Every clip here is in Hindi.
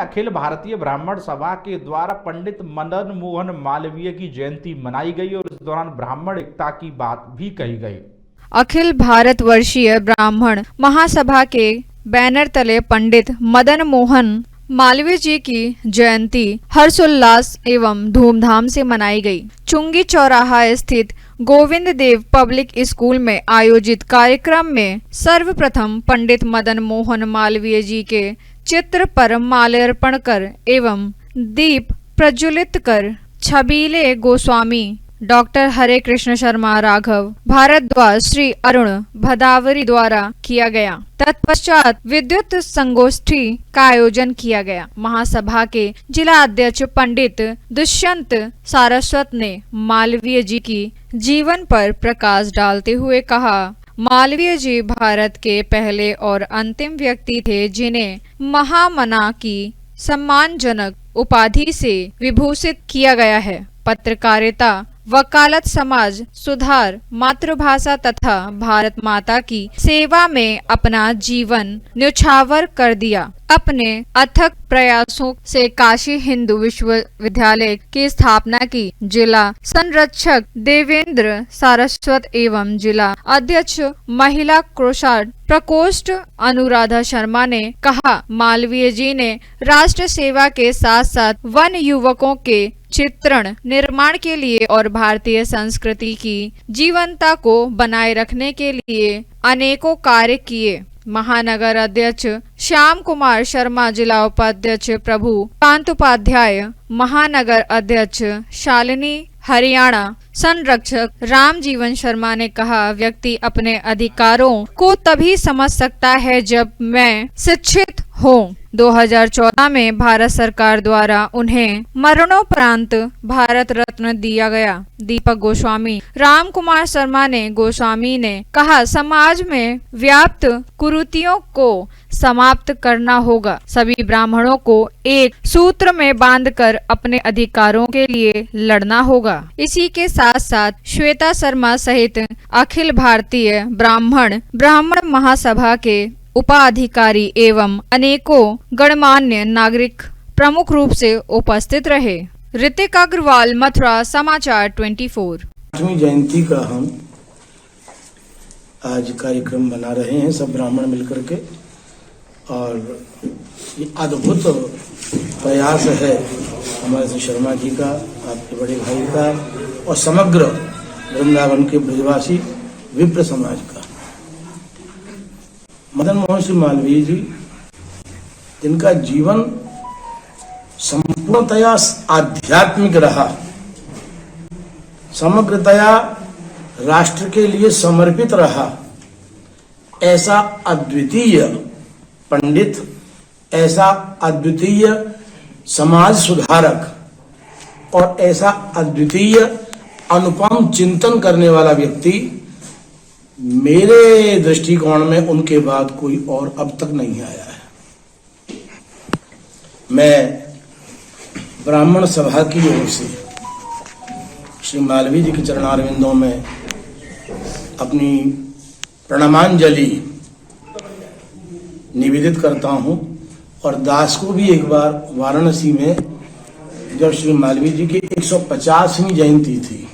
अखिल भारतीय ब्राह्मण सभा के द्वारा पंडित मदन मोहन मालवीय की जयंती मनाई गई और इस दौरान ब्राह्मण एकता की बात भी कही गई। अखिल भारतवर्षीय ब्राह्मण महासभा के बैनर तले पंडित मदन मोहन मालवीय जी की जयंती हर्षोल्लास एवं धूमधाम से मनाई गई। चुंगी चौराहा स्थित गोविंद देव पब्लिक स्कूल में आयोजित कार्यक्रम में सर्वप्रथम पंडित मदन मोहन मालवीय जी के चित्र पर माल्यार्पण कर एवं दीप प्रज्वलित कर छबीले गोस्वामी डॉक्टर हरे कृष्ण शर्मा राघव भारद्वाज श्री अरुण भदावरी द्वारा किया गया। तत्पश्चात विद्युत संगोष्ठी का आयोजन किया गया। महासभा के जिला अध्यक्ष पंडित दुष्यंत सारस्वत ने मालवीय जी की जीवन पर प्रकाश डालते हुए कहा, मालवीय जी भारत के पहले और अंतिम व्यक्ति थे जिन्हें महामना की सम्मानजनक उपाधि से विभूषित किया गया है। पत्रकारिता, वकालत, समाज सुधार, मातृभाषा तथा भारत माता की सेवा में अपना जीवन न्यौछावर कर दिया। अपने अथक प्रयासों से काशी हिंदू विश्वविद्यालय की स्थापना की। जिला संरक्षक देवेंद्र सारस्वत एवं जिला अध्यक्ष महिला कोषाध्यक्ष प्रकोष्ठ अनुराधा शर्मा ने कहा, मालवीय जी ने राष्ट्र सेवा के साथ साथ वन युवकों के चित्रण निर्माण के लिए और भारतीय संस्कृति की जीवंतता को बनाए रखने के लिए अनेकों कार्य किए। महानगर अध्यक्ष श्याम कुमार शर्मा, जिला उपाध्यक्ष प्रभु कांत उपाध्याय, महानगर अध्यक्ष शालिनी हरियाणा, संरक्षक राम जीवन शर्मा ने कहा, व्यक्ति अपने अधिकारों को तभी समझ सकता है जब मैं शिक्षित हूँ। 2014 में भारत सरकार द्वारा उन्हें मरणोपरांत भारत रत्न दिया गया। दीपक गोस्वामी, राम कुमार शर्मा ने गोस्वामी ने कहा, समाज में व्याप्त कुरीतियों को समाप्त करना होगा। सभी ब्राह्मणों को एक सूत्र में बांधकर अपने अधिकारों के लिए लड़ना होगा। इसी के साथ साथ श्वेता शर्मा सहित अखिल भारतीय ब्राह्मण महासभा के उपाधिकारी एवं अनेकों गणमान्य नागरिक प्रमुख रूप से उपस्थित रहे। ऋतिक अग्रवाल, मथुरा समाचार 24। 8वीं जयंती का हम आज कार्यक्रम बना रहे हैं सब ब्राह्मण मिलकर के, और ये अद्भुत प्रयास है हमारे श्री शर्मा जी का, आपके बड़े भाई का और समग्र वृंदावन के ब्रजवासी विप्र समाज का। मदन मोहन सिंह मालवीय जी, जिनका जीवन संपूर्णतया आध्यात्मिक रहा, समग्रतया राष्ट्र के लिए समर्पित रहा, ऐसा अद्वितीय पंडित, ऐसा अद्वितीय समाज सुधारक और ऐसा अद्वितीय अनुपम चिंतन करने वाला व्यक्ति मेरे दृष्टिकोण में उनके बाद कोई और अब तक नहीं आया है। मैं ब्राह्मण सभा की ओर से श्री मालवीय जी के चरणारविंदों में अपनी प्रणमांजलि निवेदित करता हूं, और दास को भी एक बार वाराणसी में जब श्री मालवीय जी की 150वीं जयंती थी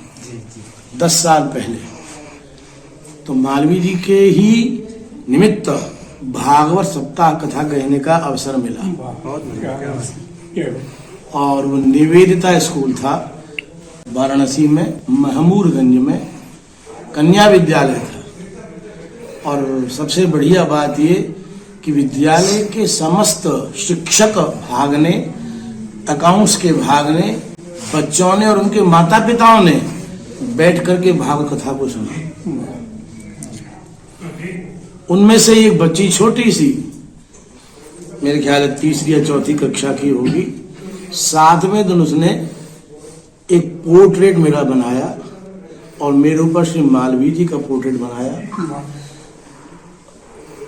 10 साल पहले, तो मालवीय जी के ही निमित्त भागवत सप्ताह कथा कहने का अवसर मिला, और वो निवेदिता स्कूल था वाराणसी में, महमूरगंज में कन्या विद्यालय था। और सबसे बढ़िया बात ये कि विद्यालय के समस्त शिक्षक भाग ने, अकाउंट्स के भाग ने, बच्चों ने और उनके माता पिताओं ने बैठ करके भागवत कथा को सुना। उनमें से एक बच्ची छोटी सी, मेरे ख्याल है 3री या 4थी कक्षा की होगी, 7वें दिन उसने एक पोर्ट्रेट मेरा बनाया और मेरे ऊपर श्री मालवीय जी का पोर्ट्रेट बनाया।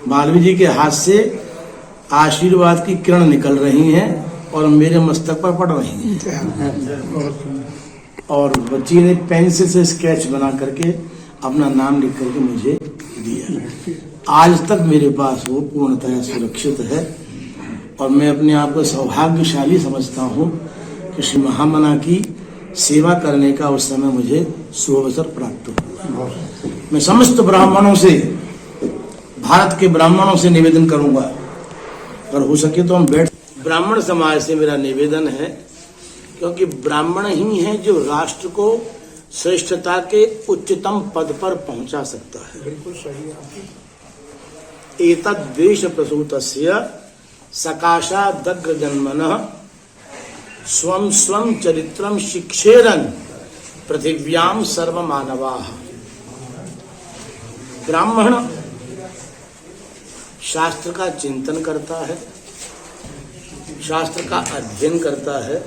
मालवीय जी के हाथ से आशीर्वाद की किरण निकल रही हैं और मेरे मस्तक पर पड़ रही हैं, और बच्ची ने पेंसिल से स्केच बना करके अपना नाम लिख करके मुझे दिया। आज तक मेरे पास वो पूर्णतः सुरक्षित है और मैं अपने आप को सौभाग्यशाली समझता हूँ कि श्री महामना की सेवा करने का उस समय मुझे सुअवसर प्राप्त हुआ। मैं समस्त ब्राह्मणों से, भारत के ब्राह्मणों से निवेदन करूंगा, अगर हो सके तो हम ब्राह्मण समाज से मेरा निवेदन है, क्योंकि ब्राह्मण ही है जो राष्ट्र को श्रेष्ठता के उच्चतम पद पर पहुंचा सकता है। बिल्कुल सही है। एतद् देश प्रसूतस्य सकाशादग्र जन्मनः स्वं स्वं चरित्रं शिक्षेरन् पृथिव्यां सर्वमानवाः। ब्राह्मण शास्त्र का चिंतन करता है, शास्त्र का अध्ययन करता है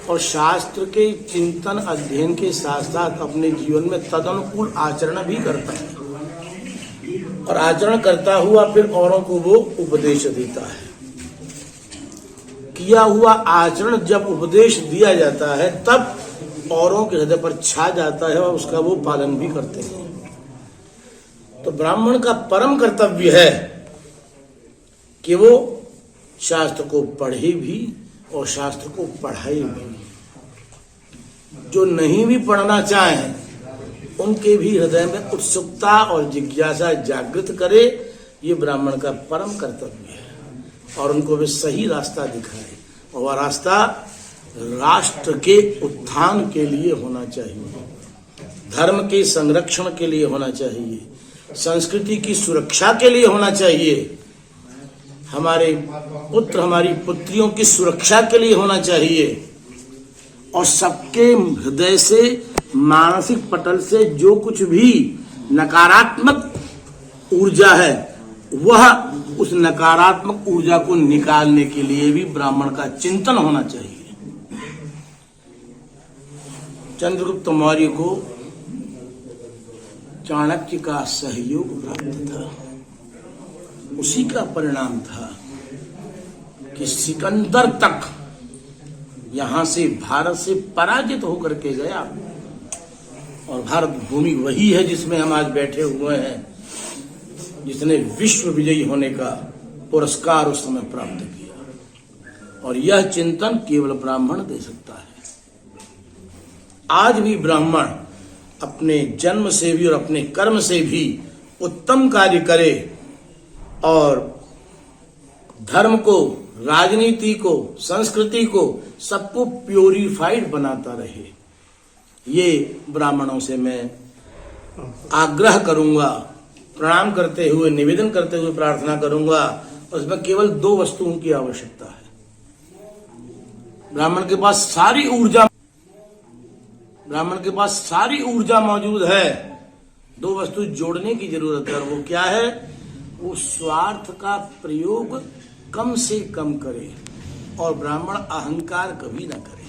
और शास्त्र के चिंतन अध्ययन के साथ साथ अपने जीवन में तदनुकूल आचरण भी करता है, और आचरण करता हुआ फिर औरों को वो उपदेश देता है। किया हुआ आचरण जब उपदेश दिया जाता है तब औरों के हृदय पर छा जाता है और उसका वो पालन भी करते हैं। तो ब्राह्मण का परम कर्तव्य है कि वो शास्त्र को पढ़े भी और शास्त्र को पढ़ाए भी। जो नहीं भी पढ़ना चाहें उनके भी हृदय में उत्सुकता और जिज्ञासा जागृत करे, ये ब्राह्मण का परम कर्तव्य है, और उनको वे सही रास्ता दिखाए, और वह रास्ता राष्ट्र के उत्थान के लिए होना चाहिए, धर्म के संरक्षण के लिए होना चाहिए, संस्कृति की सुरक्षा के लिए होना चाहिए, हमारे पुत्र हमारी पुत्रियों की सुरक्षा के लिए होना चाहिए, और सबके हृदय से मानसिक पटल से जो कुछ भी नकारात्मक ऊर्जा है वह उस नकारात्मक ऊर्जा को निकालने के लिए भी ब्राह्मण का चिंतन होना चाहिए। चंद्रगुप्त मौर्य को चाणक्य का सहयोग प्राप्त था। उसी का परिणाम था कि सिकंदर तक यहां से भारत से पराजित होकर के गया, और भारत भूमि वही है जिसमें हम आज बैठे हुए हैं, जिसने विश्व विजयी होने का पुरस्कार उस समय प्राप्त किया, और यह चिंतन केवल ब्राह्मण दे सकता है। आज भी ब्राह्मण अपने जन्म से भी और अपने कर्म से भी उत्तम कार्य करे और धर्म को, राजनीति को, संस्कृति को, सबको प्योरीफाइड बनाता रहे। ये ब्राह्मणों से मैं आग्रह करूंगा, प्रणाम करते हुए, निवेदन करते हुए प्रार्थना करूंगा। उसमें केवल 2 वस्तुओं की आवश्यकता है। ब्राह्मण के पास सारी ऊर्जा मौजूद है, 2 वस्तु जोड़ने की जरूरत है, और वो क्या है? वो स्वार्थ का प्रयोग कम से कम करे और ब्राह्मण अहंकार कभी ना करे।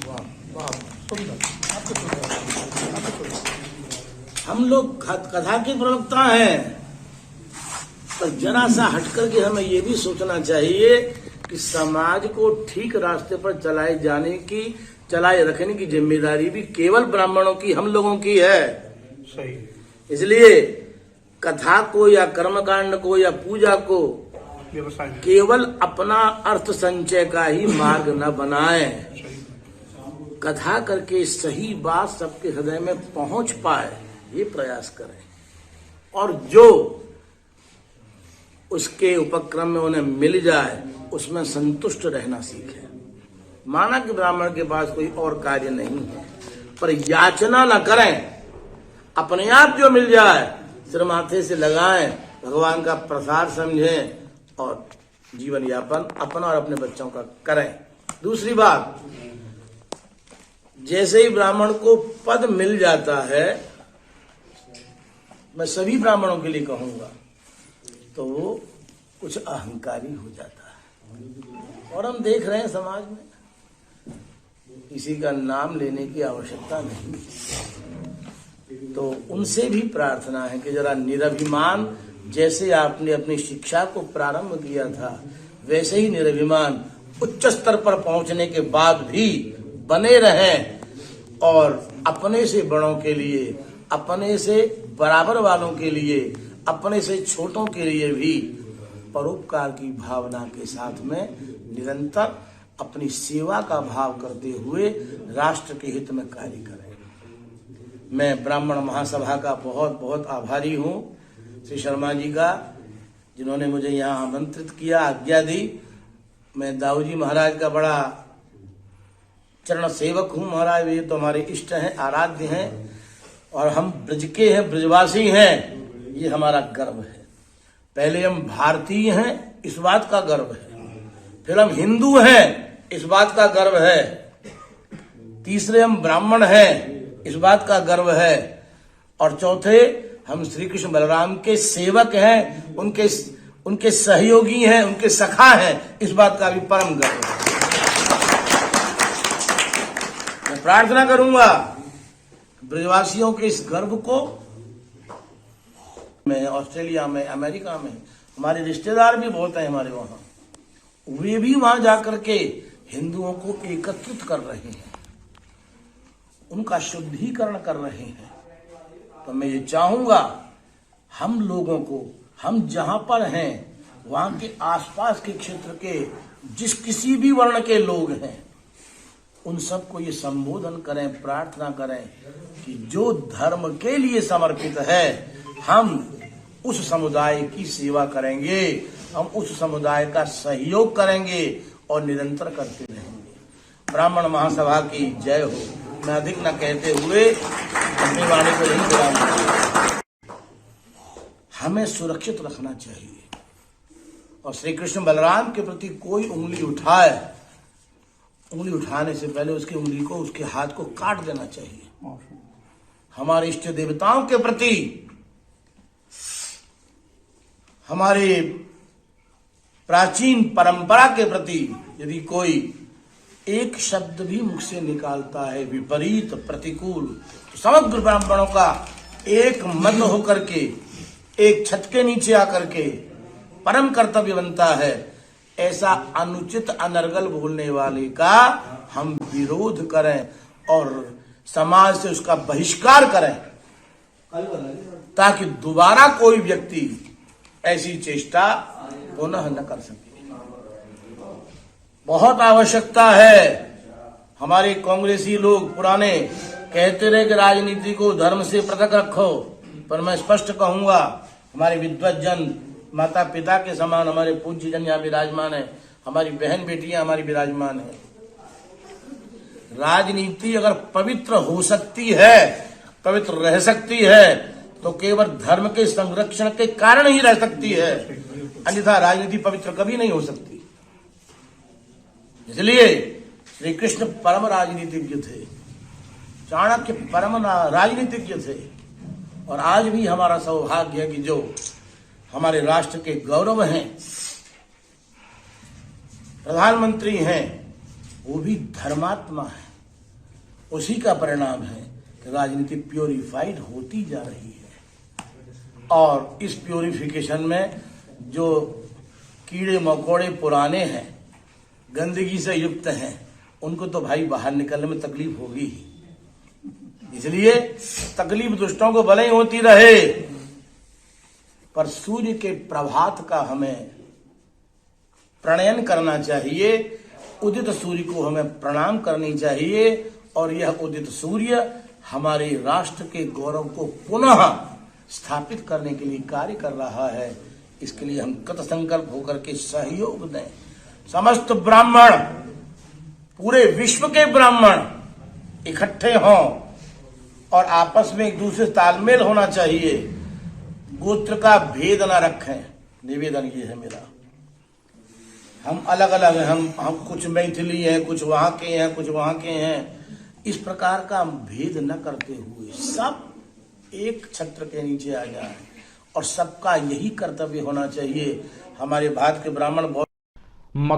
हम लोग कथा के प्रवक्ता हैं, पर जरा सा हटकर के हमें ये भी सोचना चाहिए कि समाज को ठीक रास्ते पर चलाए रखने की जिम्मेदारी भी केवल ब्राह्मणों की, हम लोगों की है। सही। इसलिए कथा को या कर्मकांड को या पूजा को केवल अपना अर्थ संचय का ही मार्ग न बनाएं। कथा करके सही बात सबके हृदय में पहुंच पाए, ये प्रयास करें, और जो उसके उपक्रम में उन्हें मिल जाए उसमें संतुष्ट रहना सीखें। माना कि ब्राह्मण के पास कोई और कार्य नहीं है, पर याचना न करें, अपने आप जो मिल जाए सिर माथे से लगाएं, भगवान का प्रसाद समझें और जीवन यापन अपना और अपने बच्चों का करें। दूसरी बात, जैसे ही ब्राह्मण को पद मिल जाता है, मैं सभी ब्राह्मणों के लिए कहूंगा, तो वो कुछ अहंकारी हो जाता है। और हम देख रहे हैं समाज में, किसी का नाम लेने की आवश्यकता नहीं, तो उनसे भी प्रार्थना है कि जरा निरभिमान, जैसे आपने अपनी शिक्षा को प्रारंभ किया था वैसे ही निरभिमान उच्च स्तर पर पहुंचने के बाद भी बने रहें, और अपने से बड़ों के लिए, अपने से बराबर वालों के लिए, अपने से छोटों के लिए भी परोपकार की भावना के साथ में निरंतर अपनी सेवा का भाव करते हुए राष्ट्र के हित में कार्य करें। मैं ब्राह्मण महासभा का बहुत बहुत आभारी हूँ, श्री शर्मा जी का, जिन्होंने मुझे यहाँ आमंत्रित किया, आज्ञा दी। मैं दाऊ जी महाराज का बड़ा चरण सेवक हूँ। महाराज ये तो हमारे इष्ट हैं, आराध्य हैं, और हम ब्रज के हैं, ब्रजवासी हैं, ये हमारा गर्व है। पहले हम भारतीय हैं, इस बात का गर्व है। फिर हम हिंदू हैं, इस बात का गर्व है। तीसरे हम ब्राह्मण हैं, इस बात का गर्व है। और चौथे हम श्री कृष्ण बलराम के सेवक हैं, उनके सहयोगी हैं, उनके सखा हैं, इस बात का भी परम गर्व है। मैं प्रार्थना करूंगा ब्रजवासियों के इस गर्व को, में ऑस्ट्रेलिया में, अमेरिका में हमारे रिश्तेदार भी बहुत हैं हमारे वहां, वे भी वहां जाकर के हिंदुओं को एकत्रित कर रहे हैं, उनका शुद्धिकरण कर रहे हैं। तो मैं ये चाहूंगा हम लोगों को, हम जहां पर हैं वहां के आसपास के क्षेत्र के जिस किसी भी वर्ण के लोग हैं, उन सबको ये संबोधन करें, प्रार्थना करें कि जो धर्म के लिए समर्पित है, हम उस समुदाय की सेवा करेंगे, हम उस समुदाय का सहयोग करेंगे और निरंतर करते रहेंगे। ब्राह्मण महासभा की जय हो। मैं अधिक न कहते हुए अपनी वाणी को यही विराम दूंगा। हमें सुरक्षित रखना चाहिए और श्री कृष्ण बलराम के प्रति कोई उंगली उठाए, उंगली उठाने से पहले उसकी उंगली को, उसके हाथ को काट देना चाहिए। हमारे इष्ट देवताओं के प्रति, हमारे प्राचीन परंपरा के प्रति यदि कोई एक शब्द भी मुख से निकालता है विपरीत, प्रतिकूल, तो समग्र ब्राह्मणों का एक मत होकर के, एक छत के नीचे आकर के परम कर्तव्य बनता है, ऐसा अनुचित अनर्गल बोलने वाले का हम विरोध करें और समाज से उसका बहिष्कार करें, ताकि दोबारा कोई व्यक्ति ऐसी चेष्टा पुनः न कर सके। बहुत आवश्यकता है। हमारे कांग्रेसी लोग पुराने कहते रहे कि राजनीति को धर्म से पृथक रखो, पर मैं स्पष्ट कहूंगा, हमारे विद्वत जन, माता पिता के समान हमारे पूज्य जन यहाँ विराजमान है, हमारी बहन बेटियां हमारी विराजमान है। राजनीति अगर पवित्र हो सकती है, पवित्र रह सकती है, तो केवल धर्म के संरक्षण के कारण ही रह सकती है, अन्यथा राजनीति पवित्र कभी नहीं हो सकती। इसलिए श्री कृष्ण परम राजनीतिज्ञ थे, चाणक्य परम राजनीतिज्ञ थे, और आज भी हमारा सौभाग्य है कि जो हमारे राष्ट्र के गौरव हैं, प्रधानमंत्री हैं, वो भी धर्मात्मा है। उसी का परिणाम है कि राजनीति प्योरीफाइड होती जा रही है, और इस प्योरिफिकेशन में जो कीड़े मकोड़े पुराने हैं, गंदगी से युक्त हैं, उनको तो भाई बाहर निकलने में तकलीफ होगी ही। इसलिए तकलीफ दुष्टों को भले ही होती रहे, पर सूर्य के प्रभात का हमें प्रणयन करना चाहिए, उदित सूर्य को हमें प्रणाम करनी चाहिए, और यह उदित सूर्य हमारे राष्ट्र के गौरव को पुनः स्थापित करने के लिए कार्य कर रहा है। इसके लिए हम कृत संकल्प होकर के सहयोग दें। समस्त ब्राह्मण, पूरे विश्व के ब्राह्मण इकट्ठे हों और आपस में एक दूसरे से तालमेल होना चाहिए, गोत्र का भेद न रखें। निवेदन ये है मेरा। हम अलग अलग हैं, हम कुछ मैथिली हैं, कुछ वहां के हैं, कुछ वहां के हैं, इस प्रकार का भेद न करते हुए सब एक छत्र के नीचे आ जाए, और सबका यही कर्तव्य होना चाहिए। हमारे भारत के ब्राह्मण बहुत